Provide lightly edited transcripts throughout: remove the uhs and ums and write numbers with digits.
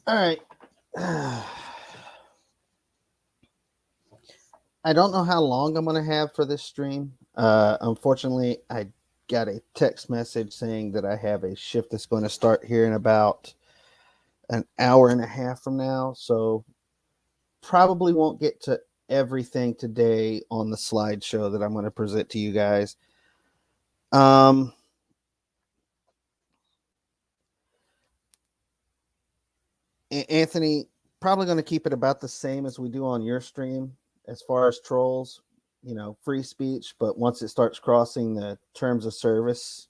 All right. I don't know how long I'm going to have for this stream. Unfortunately, I got a text message saying that I have a shift that's going to start here in about an hour and a half from now. So probably won't get to everything today on the slideshow that I'm going to present to you guys. Um, Anthony, probably going to keep it about the same as we do on your stream as far as trolls, free speech. But once it starts crossing the terms of service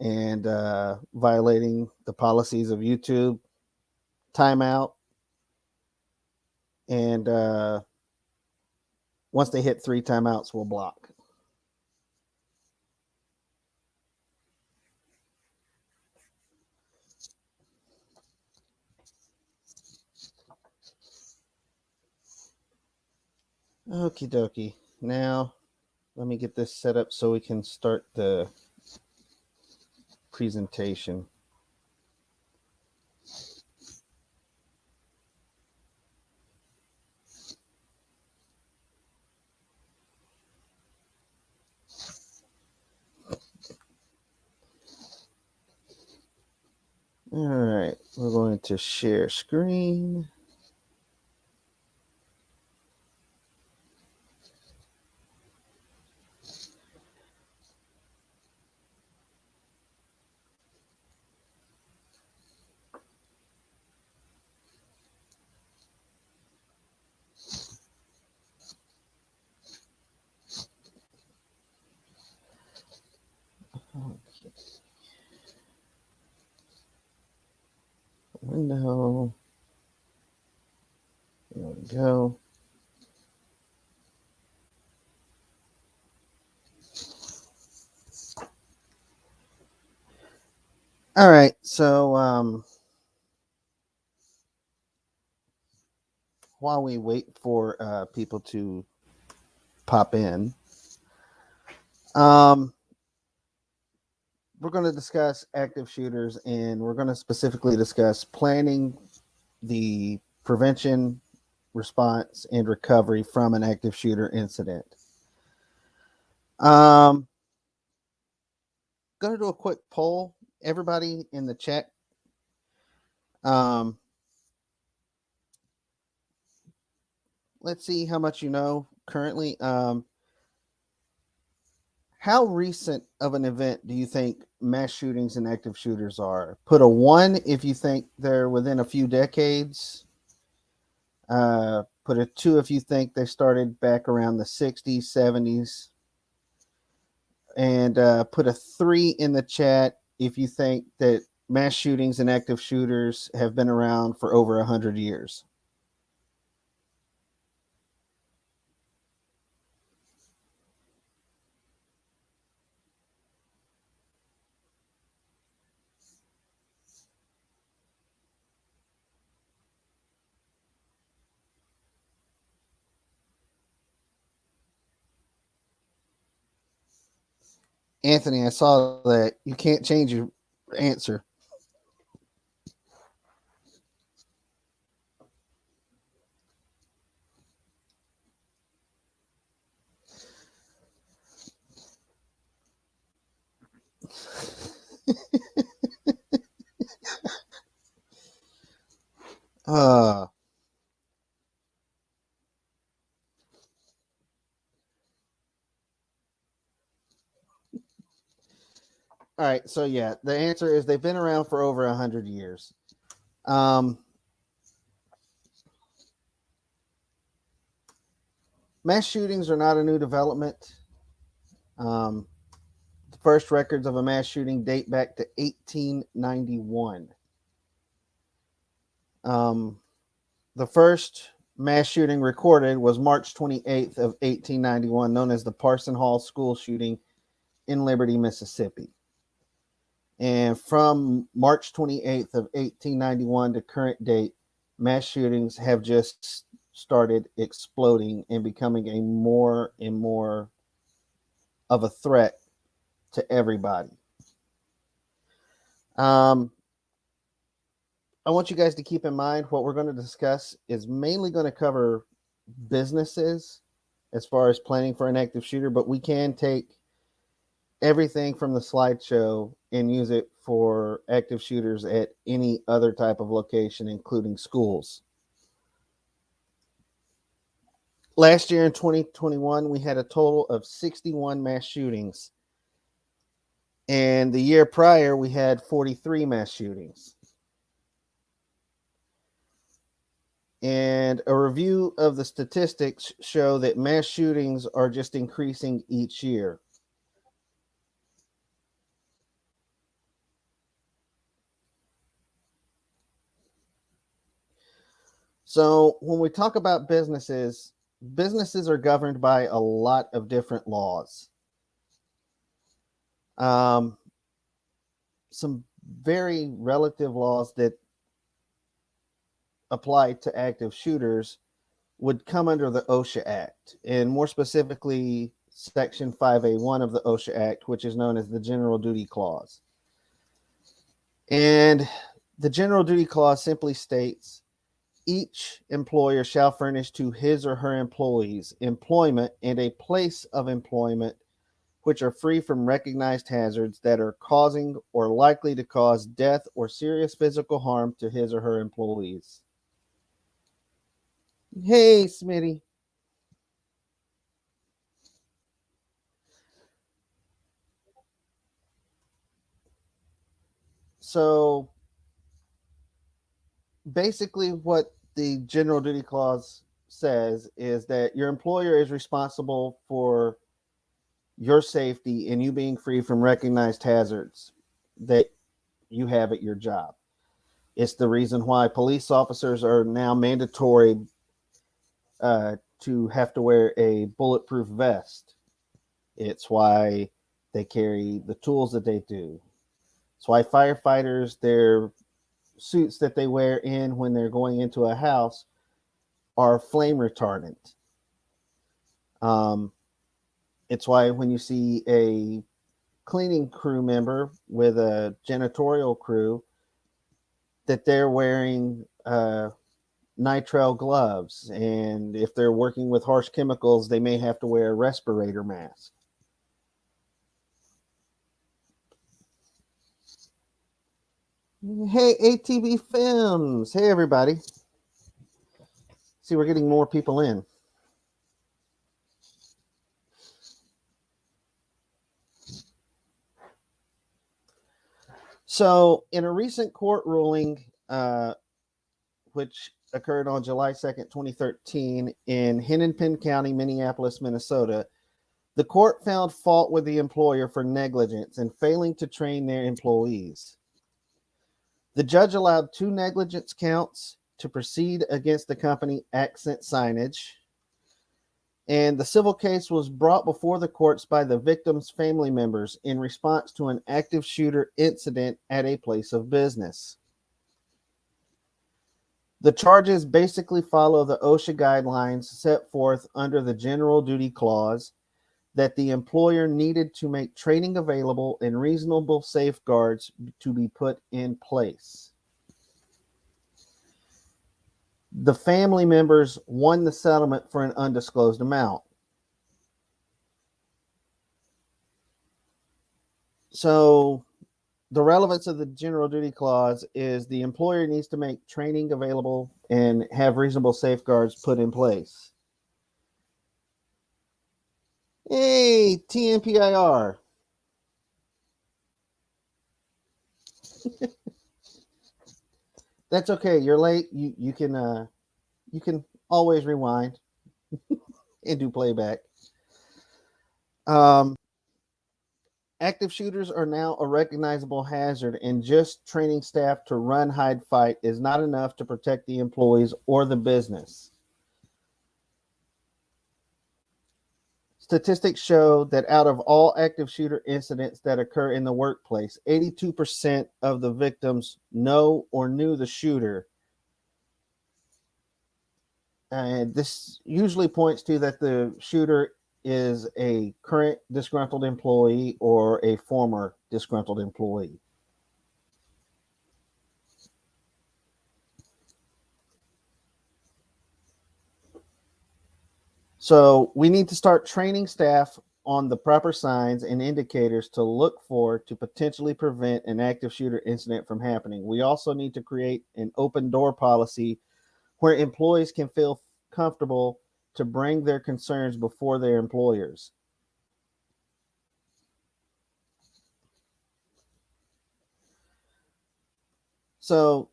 and violating the policies of YouTube, timeout. And once they hit 3 timeouts, we'll block. Okie dokie. Now, let me get this set up so we can start the presentation. All right, we're going to share screen. Okay. Window. There we go. All right, so while we wait for people to pop in, we're going to discuss active shooters, and we're going to specifically discuss planning the prevention, response, and recovery from an active shooter incident. Going to do a quick poll. Everybody in the chat, let's see how much you know currently. How recent of an event do you think mass shootings and active shooters are? Put a 1 if you think they're within a few decades. Put a 2 if you think they started back around the 60s, 70s. And put a 3 in the chat if you think that mass shootings and active shooters have been around for over 100 years. Anthony, I saw that you can't change your answer. uh, all right, so yeah, the answer is they've been around for over 100 years. Mass shootings are not a new development. The first records of a mass shooting date back to 1891. The first mass shooting recorded was March 28th of 1891, known as the Parson Hall school shooting in Liberty, Mississippi. And from March 28th of 1891 to current date, mass shootings have just started exploding and becoming a more and more of a threat to everybody. I want you guys to keep in mind what we're going to discuss is mainly going to cover businesses as far as planning for an active shooter, but we can take everything from the slideshow and use it for active shooters at any other type of location, including schools. Last year in 2021, we had a total of 61 mass shootings. And the year prior, we had 43 mass shootings. And a review of the statistics show that mass shootings are just increasing each year. So when we talk about businesses, businesses are governed by a lot of different laws. Some very relative laws that apply to active shooters would come under the OSHA Act, and more specifically, Section 5A1 of the OSHA Act, which is known as the General Duty Clause. And the General Duty Clause simply states each employer shall furnish to his or her employees employment and a place of employment which are free from recognized hazards that are causing or likely to cause death or serious physical harm to his or her employees. Hey, Smitty. So basically, what the General Duty Clause says is that your employer is responsible for your safety and you being free from recognized hazards that you have at your job. It's the reason why police officers are now mandatory to have to wear a bulletproof vest. It's why they carry the tools that they do. It's why firefighters, their suits that they wear in when they're going into a house are flame retardant. It's why when you see a cleaning crew member with a janitorial crew, that they're wearing nitrile gloves, and if they're working with harsh chemicals, they may have to wear a respirator mask. Hey, ATV Films. Hey, everybody. See, we're getting more people in. So, in a recent court ruling, which occurred on July 2nd, 2013, in Hennepin County, Minneapolis, Minnesota, the court found fault with the employer for negligence and failing to train their employees. The judge allowed 2 negligence counts to proceed against the company Accent Signage, and the civil case was brought before the courts by the victims' family members in response to an active shooter incident at a place of business. The charges basically follow the OSHA guidelines set forth under the General Duty Clause that the employer needed to make training available and reasonable safeguards to be put in place. The family members won the settlement for an undisclosed amount. So the relevance of the General Duty Clause is the employer needs to make training available and have reasonable safeguards put in place. Hey, TMPIR. That's okay. You're late. You can always rewind and do playback. Active shooters are now a recognizable hazard, and just training staff to run, hide, fight is not enough to protect the employees or the business. Statistics show that out of all active shooter incidents that occur in the workplace, 82% of the victims know or knew the shooter. And this usually points to that the shooter is a current disgruntled employee or a former disgruntled employee. So we need to start training staff on the proper signs and indicators to look for to potentially prevent an active shooter incident from happening. We also need to create an open door policy where employees can feel comfortable to bring their concerns before their employers. So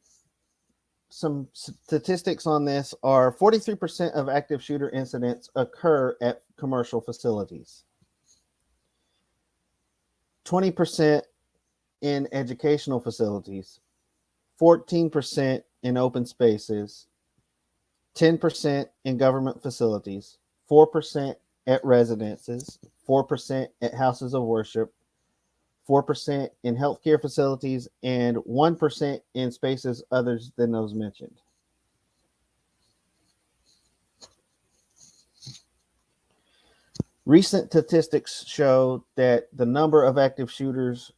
some statistics on this are 43% of active shooter incidents occur at commercial facilities, 20% in educational facilities, 14% in open spaces, 10% in government facilities, 4% at residences, 4% at houses of worship, 4% in healthcare facilities, and 1% in spaces others than those mentioned. Recent statistics show that the number of active shooters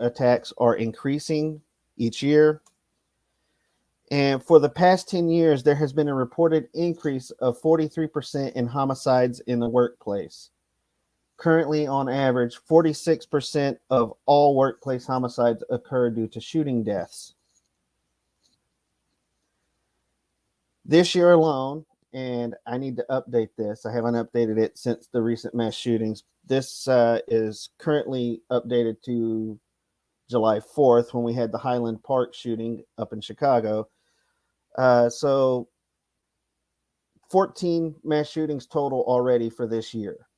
attacks are increasing each year. And for the past 10 years, there has been a reported increase of 43% in homicides in the workplace. Currently, on average, 46% of all workplace homicides occur due to shooting deaths. This year alone, and I need to update this, I haven't updated it since the recent mass shootings. This is currently updated to July 4th when we had the Highland Park shooting up in Chicago. So 14 mass shootings total already for this year.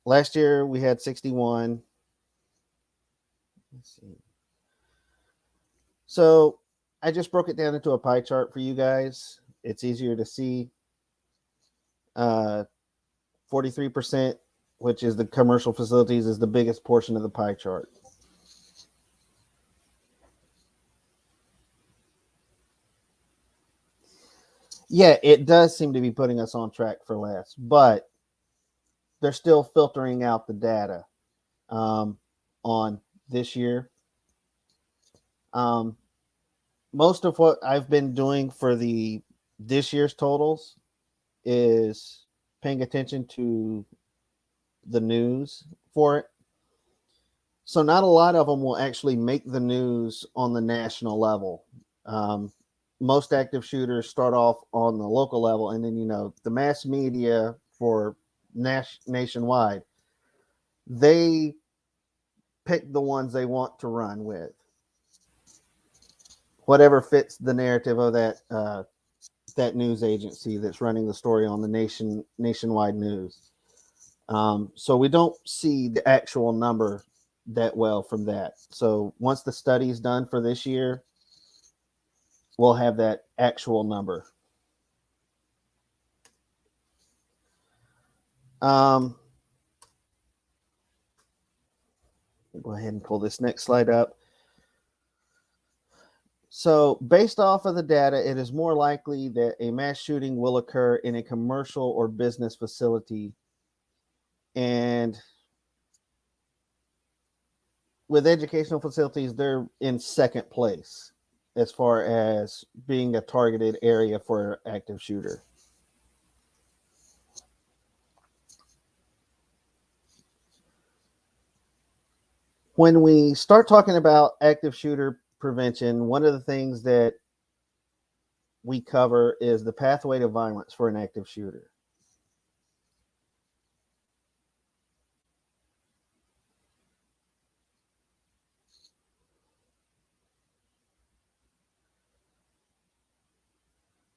Last year we had 61. Let's see. So I just broke it down into a pie chart for you guys. It's easier to see. 43%, which is the commercial facilities, is the biggest portion of the pie chart. Yeah, it does seem to be putting us on track for less, but they're still filtering out the data on this year. Most of what I've been doing for this year's totals is paying attention to the news for it. So not a lot of them will actually make the news on the national level. Most active shooters start off on the local level, and then the mass media for nationwide, they pick the ones they want to run with, whatever fits the narrative of that news agency that's running the story on the nationwide news. So we don't see the actual number that well from that. So once the study is done for this year, we'll have that actual number. Go ahead and pull this next slide up. So based off of the data, it is more likely that a mass shooting will occur in a commercial or business facility. And with educational facilities, they're in second place as far as being a targeted area for an active shooter. When we start talking about active shooter prevention, one of the things that we cover is the pathway to violence for an active shooter.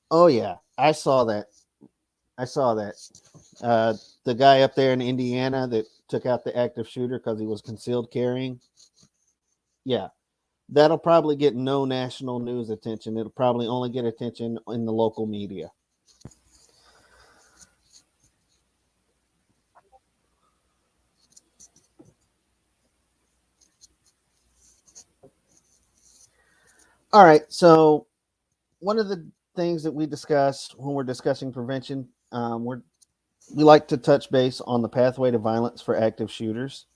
Oh yeah, I saw that. The guy up there in Indiana that took out the active shooter because he was concealed carrying. Yeah, that'll probably get no national news attention. It'll probably only get attention in the local media. All right, so one of the things that we discuss when we're discussing prevention, we like to touch base on the pathway to violence for active shooters.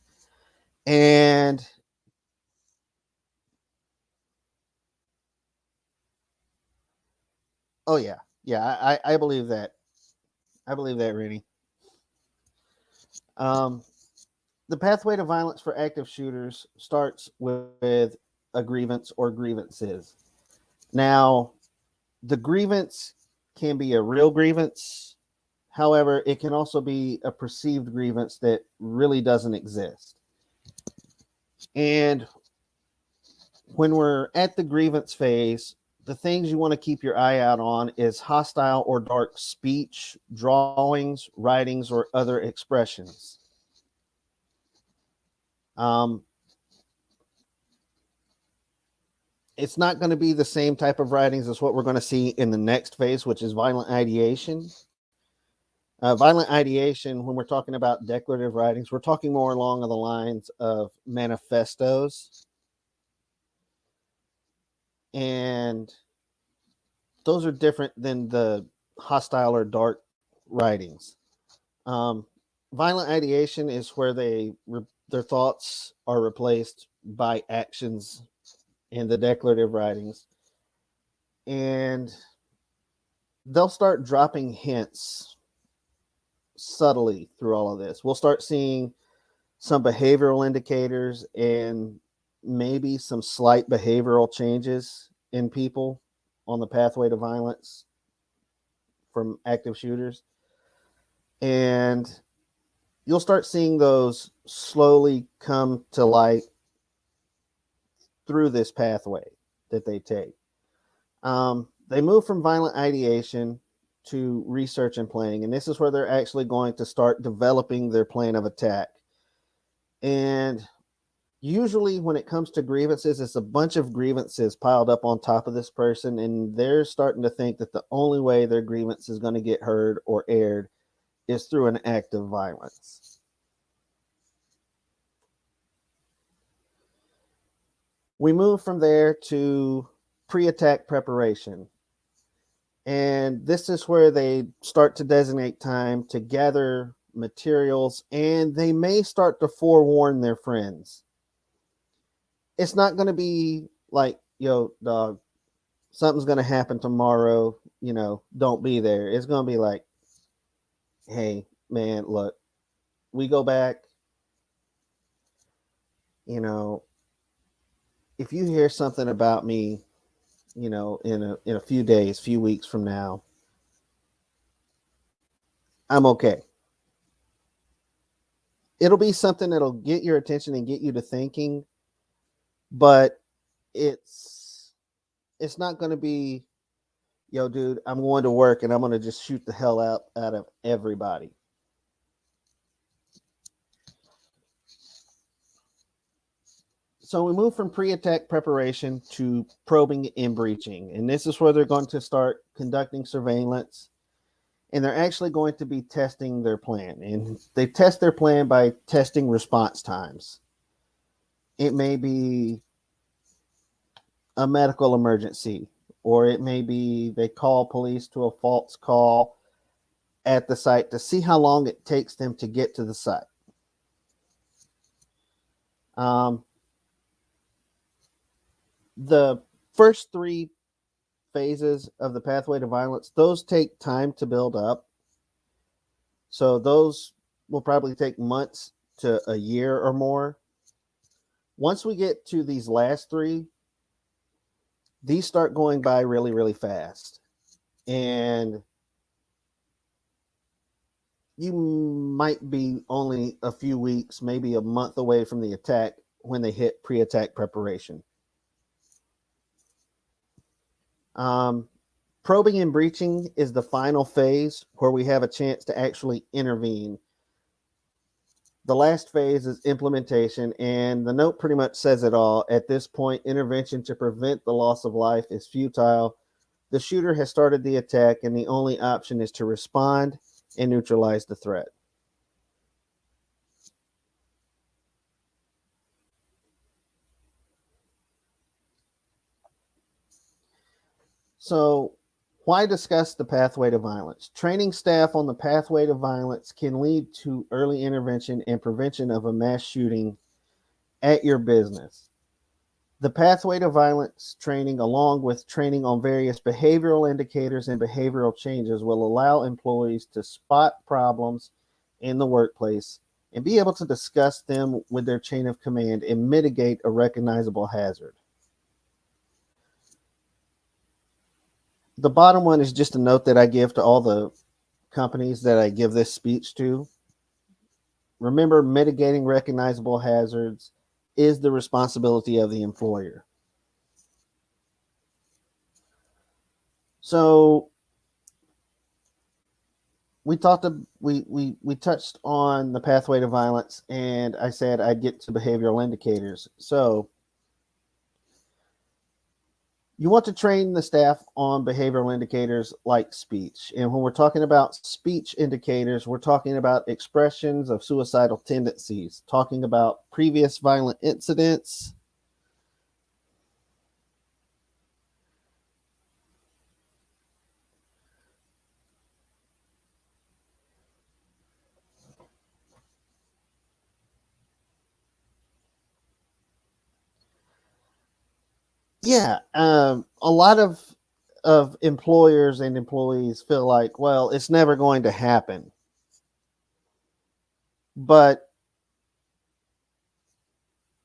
And Oh yeah, yeah. I believe that. I believe that, Rennie. Um, the pathway to violence for active shooters starts with a grievance or grievances. Now, the grievance can be a real grievance. However, it can also be a perceived grievance that really doesn't exist. And when we're at the grievance phase, the things you want to keep your eye out on is hostile or dark speech, drawings, writings, or other expressions. Um, it's not going to be the same type of writings as what we're going to see in the next phase, which is violent ideation. Violent ideation, when we're talking about declarative writings, we're talking more along the lines of manifestos. And those are different than the hostile or dark writings. Um, Violent ideation is where their thoughts are replaced by actions in the declarative writings. And they'll start dropping hints subtly through all of this. We'll start seeing some behavioral indicators and maybe some slight behavioral changes in people on the pathway to violence from active shooters. And you'll start seeing those slowly come to light through this pathway that they take. They move from violent ideation to research and planning. And this is where they're actually going to start developing their plan of attack. And usually, when it comes to grievances, it's a bunch of grievances piled up on top of this person. And they're starting to think that the only way their grievance is going to get heard or aired is through an act of violence. We move from there to pre attack preparation. And this is where they start to designate time to gather materials, and they may start to forewarn their friends. It's not going to be like, yo, dog, something's going to happen tomorrow, don't be there. It's going to be like, hey, man, look, we go back, you know, if you hear something about me, in a few days, few weeks from now, I'm okay. It'll be something that'll get your attention and get you to thinking, but it's it's not going to be, yo, dude, I'm going to work and I'm going to just shoot the hell out of everybody. So we move from pre-attack preparation to probing and breaching, and this is where they're going to start conducting surveillance, and they're actually going to be testing their plan. And they test their plan by testing response times. It may be a medical emergency, or it may be they call police to a false call at the site to see how long it takes them to get to the site. Um, the first three phases of the pathway to violence, those take time to build up. So those will probably take months to a year or more. Once we get to these last three, these start going by really, really fast. And you might be only a few weeks, maybe a month away from the attack when they hit pre-attack preparation. Probing and breaching is the final phase where we have a chance to actually intervene. The last phase is implementation, and the note pretty much says it all. At this point, intervention to prevent the loss of life is futile. The shooter has started the attack, and the only option is to respond and neutralize the threat. So, why discuss the pathway to violence? Training staff on the pathway to violence can lead to early intervention and prevention of a mass shooting at your business. The pathway to violence training, along with training on various behavioral indicators and behavioral changes, will allow employees to spot problems in the workplace and be able to discuss them with their chain of command and mitigate a recognizable hazard. The bottom one is just a note that I give to all the companies that I give this speech to. Remember, mitigating recognizable hazards is the responsibility of the employer. So we talked we touched on the pathway to violence, and I said I'd get to behavioral indicators. So you want to train the staff on behavioral indicators like speech. And when we're talking about speech indicators, we're talking about expressions of suicidal tendencies, talking about previous violent incidents. Yeah, a lot of employers and employees feel like, well, it's never going to happen. But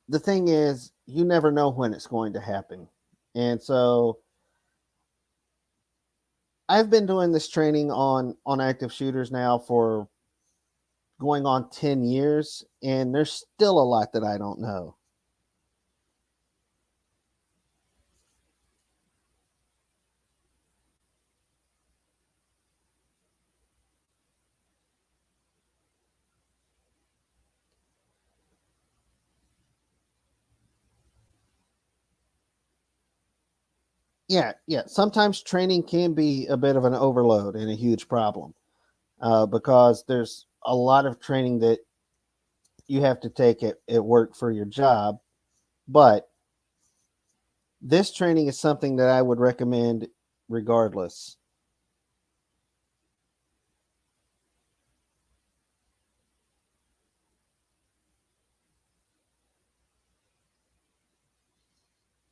the thing is, you never know when it's going to happen. And so I've been doing this training on active shooters now for going on 10 years, and there's still a lot that I don't know. Yeah. Sometimes training can be a bit of an overload and a huge problem, because there's a lot of training that you have to take at work for your job. But this training is something that I would recommend regardless.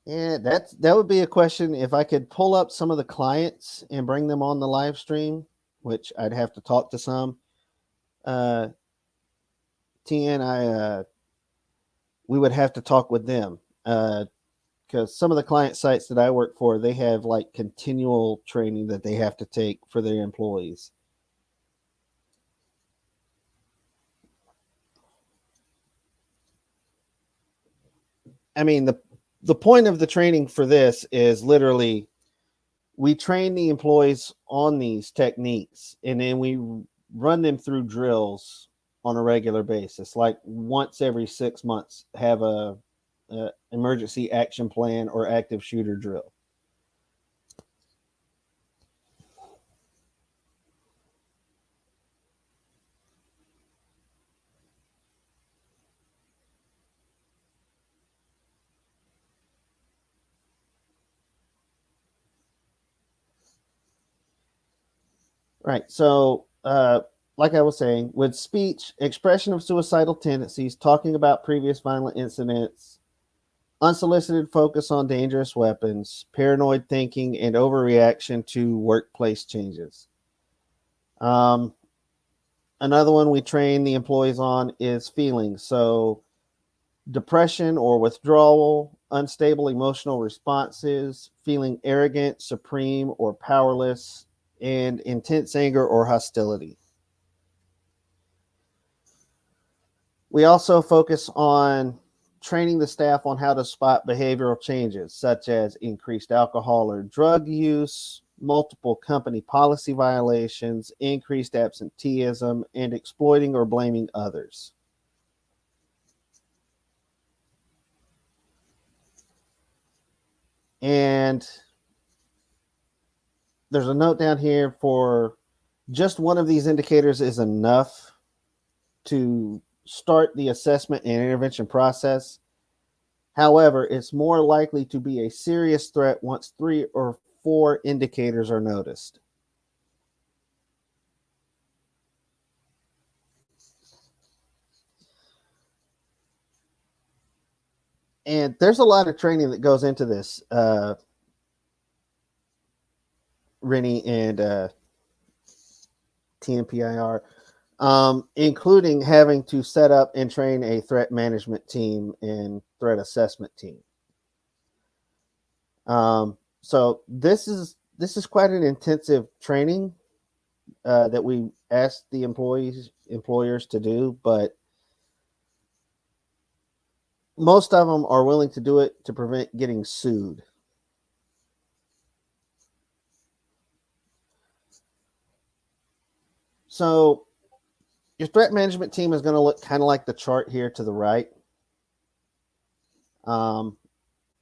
Yeah, that would be a question. If I could pull up some of the clients and bring them on the live stream, which I'd have to talk to some. Uh, TN, we would have to talk with them, because some of the client sites that I work for, they have like continual training that they have to take for their employees. I mean, the point of the training for this is literally we train the employees on these techniques, and then we run them through drills on a regular basis, like once every 6 months, have a emergency action plan or active shooter drill. Right. So, like I was saying, with speech, expression of suicidal tendencies, talking about previous violent incidents, unsolicited focus on dangerous weapons, paranoid thinking, and overreaction to workplace changes. Um, Another one we train the employees on is feelings. So, depression or withdrawal, unstable emotional responses, feeling arrogant, supreme, or powerless, and intense anger or hostility. We also focus on training the staff on how to spot behavioral changes, such as increased alcohol or drug use, multiple company policy violations, increased absenteeism, and exploiting or blaming others. And there's a note down here for just one of these indicators is enough to start the assessment and intervention process. However, it's more likely to be a serious threat once 3 or 4 indicators are noticed. And there's a lot of training that goes into this, Rennie and TNPIR, including having to set up and train a threat management team and threat assessment team. So this is quite an intensive training that we asked the employers to do, but most of them are willing to do it to prevent getting sued. So your threat management team is going to look kind of like the chart here to the right. And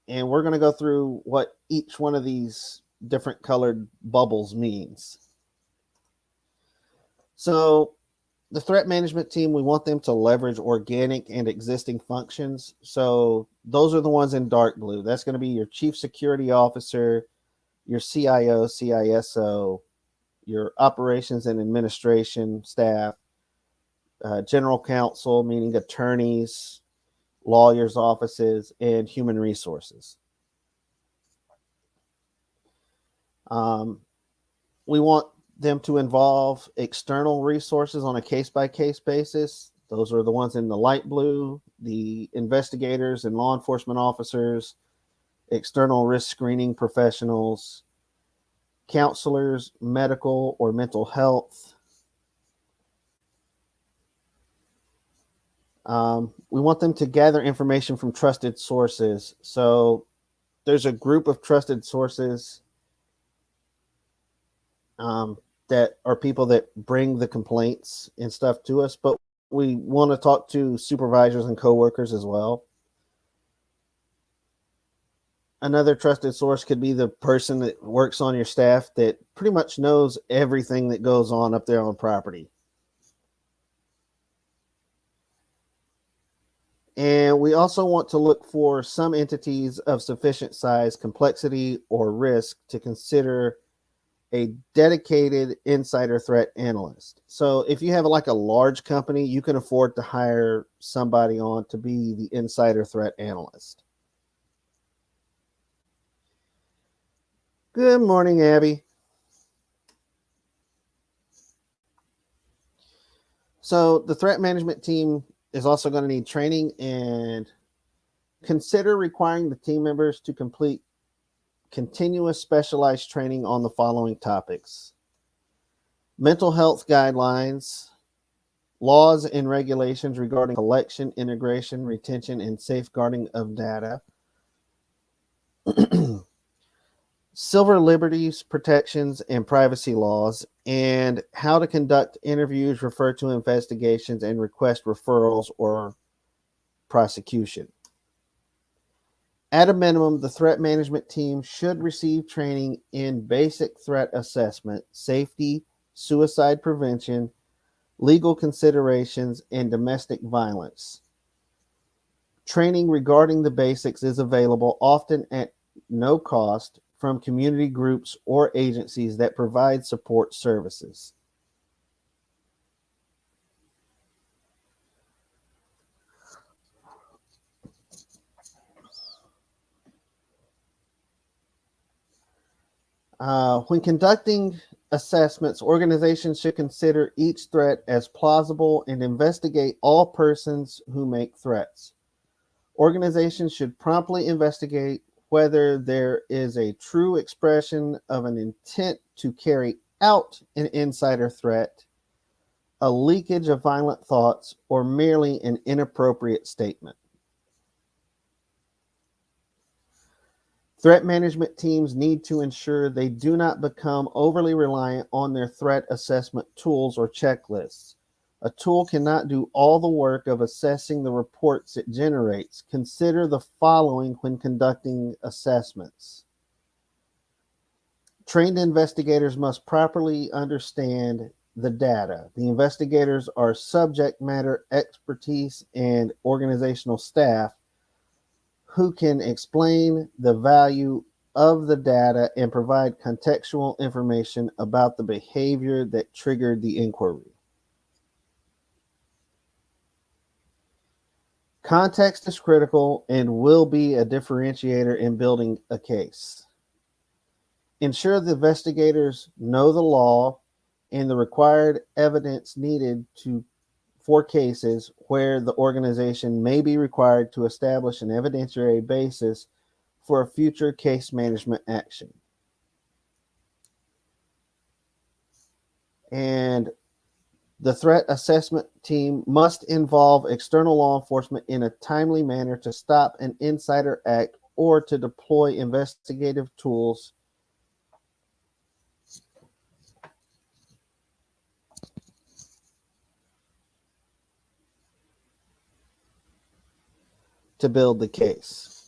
we're going to go through what each one of these different colored bubbles means. So the threat management team, we want them to leverage organic and existing functions. So those are the ones in dark blue. That's going to be your chief security officer, your CIO, CISO, your operations and administration staff, general counsel, meaning attorneys, lawyers' offices, and human resources. We want them to involve external resources on a case-by-case basis. Those are the ones in the light blue, the investigators and law enforcement officers, external risk screening professionals, counselors, medical or mental health. We want them to gather information from trusted sources. So there's a group of trusted sources that are people that bring the complaints and stuff to us, but we want to talk to supervisors and coworkers as well. Another trusted source could be the person that works on your staff that pretty much knows everything that goes on up there on property. And we also want to look for some entities of sufficient size, complexity, or risk to consider a dedicated insider threat analyst. So if you have like a large company, you can afford to hire somebody on to be the insider threat analyst. Good morning, Abby. So the threat management team is also going to need training, and consider requiring the team members to complete continuous specialized training on the following topics: mental health guidelines, laws and regulations regarding collection, integration, retention, and safeguarding of data, civil liberties, protections, and privacy laws, and how to conduct interviews, refer to investigations, and request referrals or prosecution. At a minimum, the threat management team should receive training in basic threat assessment, safety, suicide prevention, legal considerations, and domestic violence. Training regarding the basics is available, often at no cost, from community groups or agencies that provide support services. When conducting assessments, organizations should consider each threat as plausible and investigate all persons who make threats. Organizations should promptly investigate whether there is a true expression of an intent to carry out an insider threat, a leakage of violent thoughts, or merely an inappropriate statement. Threat management teams need to ensure they do not become overly reliant on their threat assessment tools or checklists. A tool cannot do all the work of assessing the reports it generates. Consider the following when conducting assessments. Trained investigators must properly understand the data. The investigators are subject matter expertise and organizational staff who can explain the value of the data and provide contextual information about the behavior that triggered the inquiry. Context is critical and will be a differentiator in building a case. Ensure the investigators know the law and the required evidence needed for cases where the organization may be required to establish an evidentiary basis for a future case management action. And the threat assessment team must involve external law enforcement in a timely manner to stop an insider act or to deploy investigative tools to build the case.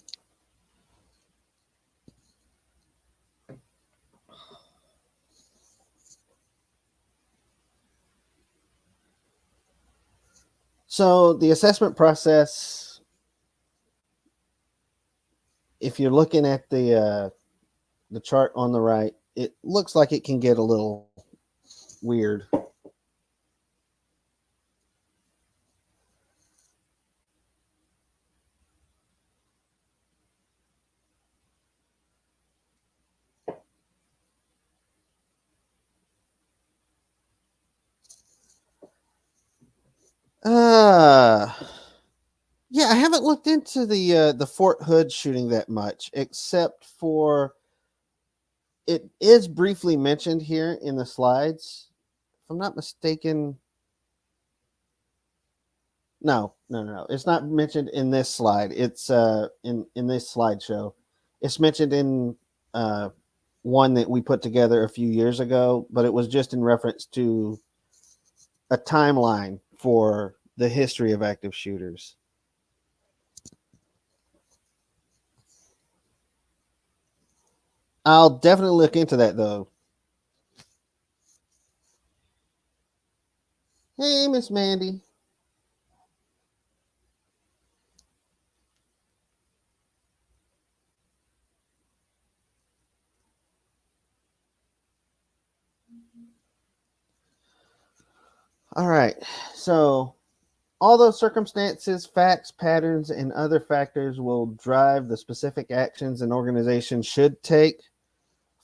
So the assessment process, if you're looking at the chart on the right, it looks like it can get a little weird. Uh yeah, I haven't looked into the Fort Hood shooting that much, except for it is briefly mentioned here in the slides. If I'm not mistaken, no. It's not mentioned in this slide. It's in this slideshow. It's mentioned in uh one that we put together a few years ago, but it was just in reference to a timeline for the history of active shooters. I'll definitely look into that though. Hey, Miss Mandy. All right. So, although circumstances, facts, patterns, and other factors will drive the specific actions an organization should take,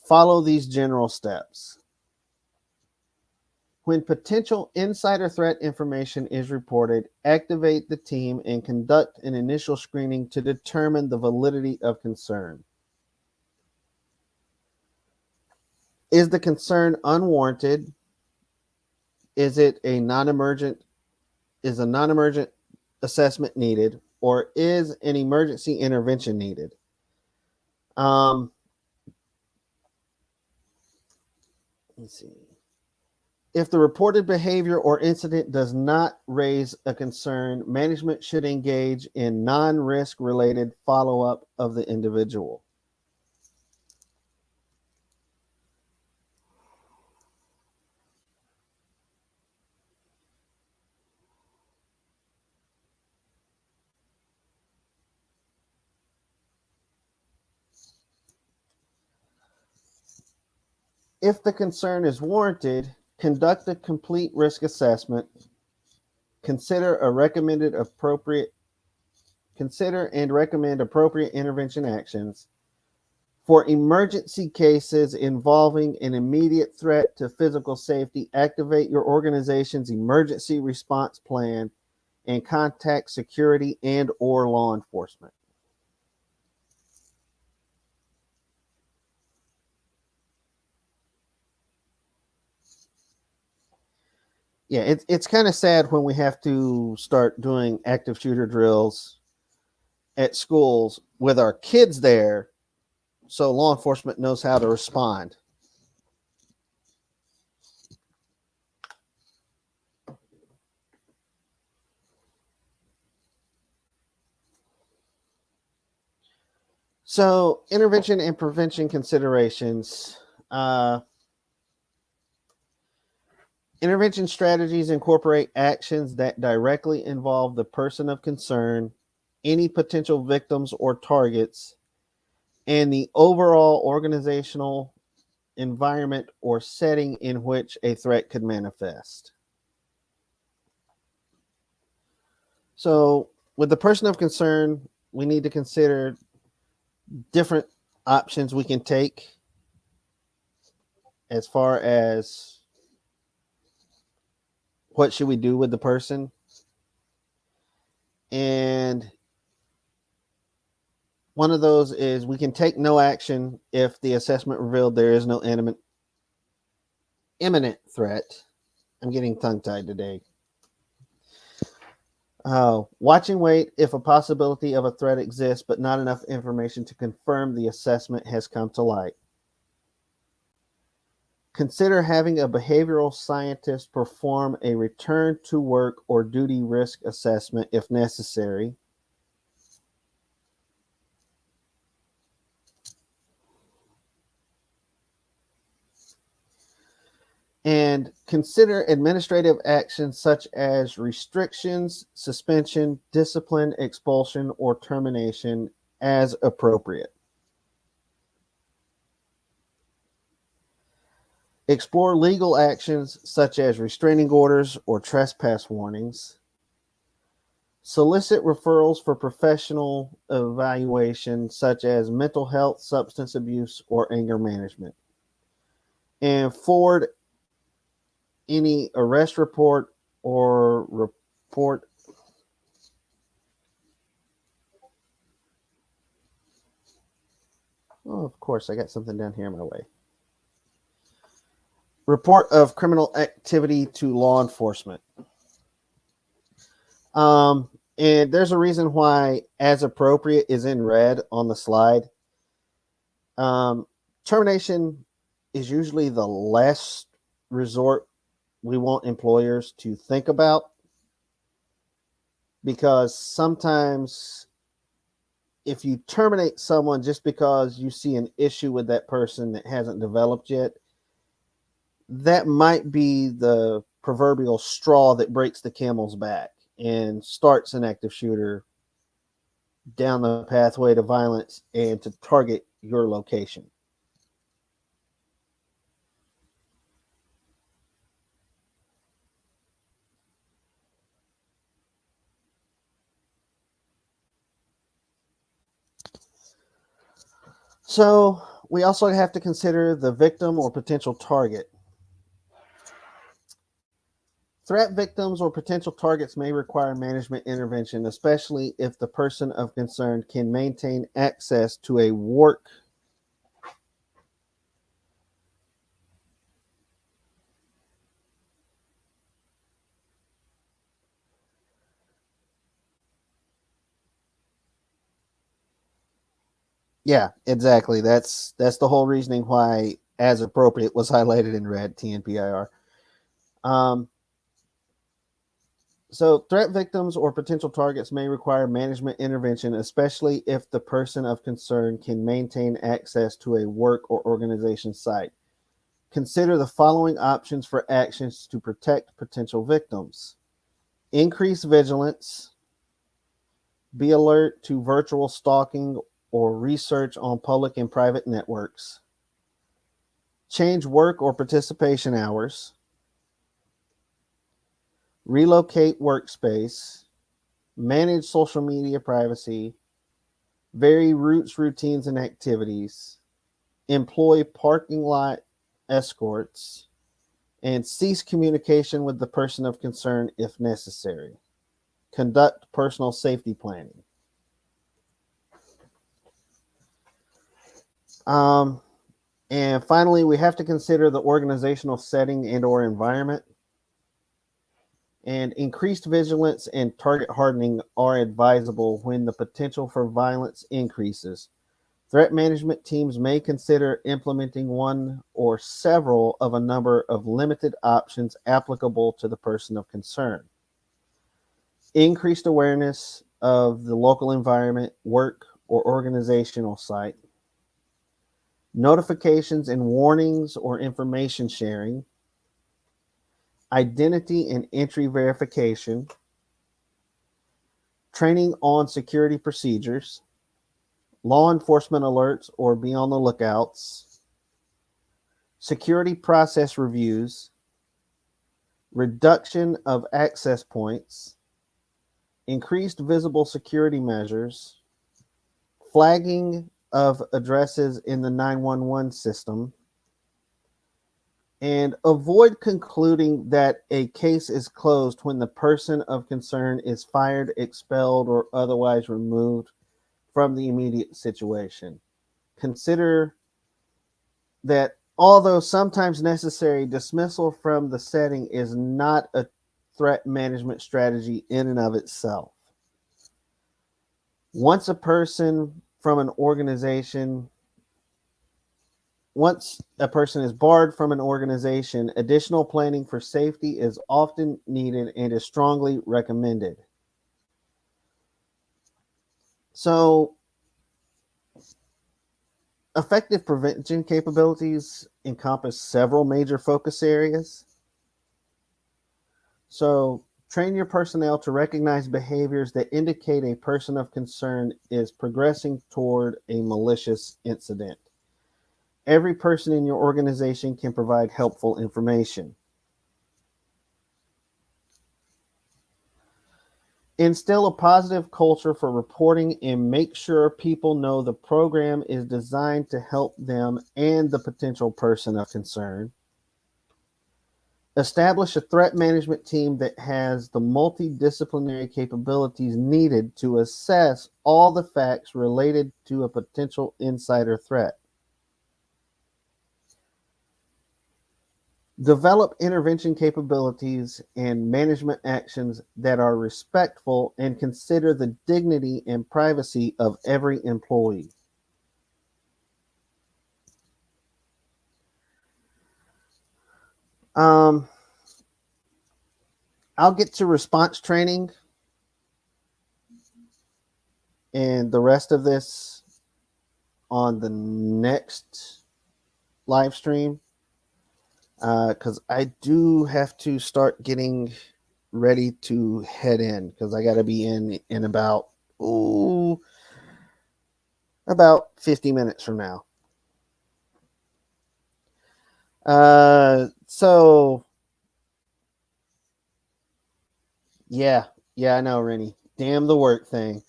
follow these general steps. When potential insider threat information is reported, activate the team and conduct an initial screening to determine the validity of concern. Is the concern unwarranted? Is it a non-emergent? Is a non-emergent assessment needed, or is an emergency intervention needed? Let's see. If the reported behavior or incident does not raise a concern, management should engage in non-risk related follow-up of the individual. If the concern is warranted, conduct a complete risk assessment. Consider and recommend appropriate intervention actions. For emergency cases involving an immediate threat to physical safety, activate your organization's emergency response plan and contact security and or law enforcement. Yeah, it's kind of sad when we have to start doing active shooter drills at schools with our kids there so law enforcement knows how to respond. So, intervention and prevention considerations. Intervention strategies incorporate actions that directly involve the person of concern, any potential victims or targets, and the overall organizational environment or setting in which a threat could manifest. So, with the person of concern, we need to consider different options we can take as far as what should we do with the person. And one of those is we can take no action if the assessment revealed there is no imminent threat. I'm getting tongue-tied today. Watch and wait if a possibility of a threat exists, but not enough information to confirm the assessment has come to light. Consider having a behavioral scientist perform a return to work or duty risk assessment if necessary. And consider administrative actions such as restrictions, suspension, discipline, expulsion, or termination as appropriate. Explore legal actions such as restraining orders or trespass warnings. Solicit referrals for professional evaluation such as mental health, substance abuse, or anger management. And forward any arrest report or report of course, I got something down here in my way. Report of criminal activity to law enforcement. And there's a reason why as appropriate is in red on the slide. Termination is usually the last resort we want employers to think about, because sometimes if you terminate someone just because you see an issue with that person that hasn't developed yet, that might be the proverbial straw that breaks the camel's back and starts an active shooter down the pathway to violence and to target your location. So we also have to consider the victim or potential target. Threat victims or potential targets may require management intervention, especially if the person of concern can maintain access to a work Yeah, exactly. That's the whole reasoning why as appropriate was highlighted in red, TNPIR. Um, so threat victims or potential targets may require management intervention, especially if the person of concern can maintain access to a work or organization site. Consider the following options for actions to protect potential victims. Increase vigilance. Be alert to virtual stalking or research on public and private networks. Change work or participation hours. Relocate workspace. Manage social media privacy. Vary routes, routines, and activities. Employ parking lot escorts. And cease communication with the person of concern if necessary. Conduct personal safety planning. And finally, we have to consider the organizational setting and or environment. And increased vigilance and target hardening are advisable when the potential for violence increases. Threat management teams may consider implementing one or several of a number of limited options applicable to the person of concern. Increased awareness of the local environment, work, or organizational site. Notifications and warnings or information sharing. Identity and entry verification. Training on security procedures. Law enforcement alerts or be on the lookouts. Security process reviews. Reduction of access points. increased visible security measures, flagging of addresses in the 911 system, and avoid concluding that a case is closed when the person of concern is fired, expelled, or otherwise removed from the immediate situation. Consider that although sometimes necessary, dismissal from the setting is not a threat management strategy in and of itself. Once a person from an organization Once a person is barred from an organization, additional planning for safety is often needed and is strongly recommended. So, effective prevention capabilities encompass several major focus areas. So, train your personnel to recognize behaviors that indicate a person of concern is progressing toward a malicious incident. Every person in your organization can provide helpful information. Instill a positive culture for reporting and make sure people know the program is designed to help them and the potential person of concern. Establish a threat management team that has the multidisciplinary capabilities needed to assess all the facts related to a potential insider threat. Develop intervention capabilities and management actions that are respectful and consider the dignity and privacy of every employee. Um, I'll get to response training and the rest of this on the next live stream because I do have to start getting ready to head in because I got to be in about 50 minutes from now. So yeah, I know, Rennie. Damn the work thing.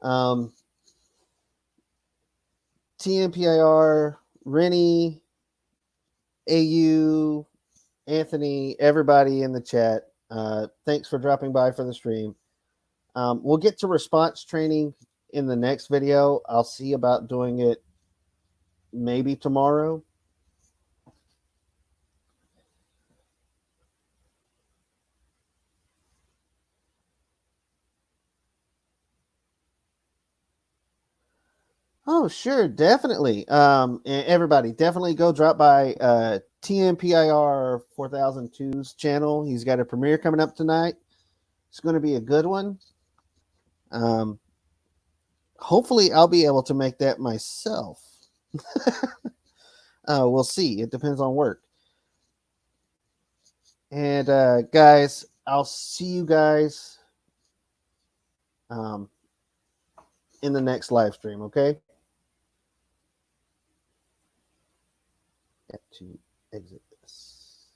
Um, TMPIR, Rennie, AU, Anthony, everybody in the chat. Thanks for dropping by for the stream. We'll get to response training in the next video. I'll see about doing it maybe tomorrow. Oh, sure, definitely. And everybody, definitely go drop by TMPIR 4002's channel. He's got a premiere coming up tonight. It's going to be a good one. Hopefully, I'll be able to make that myself. We'll see. It depends on work. And guys, I'll see you guys in the next live stream. Okay. Have to exit this.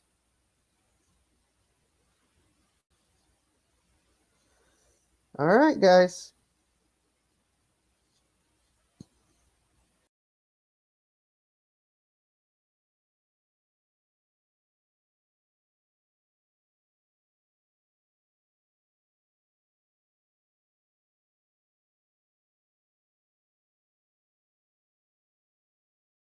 All right, guys.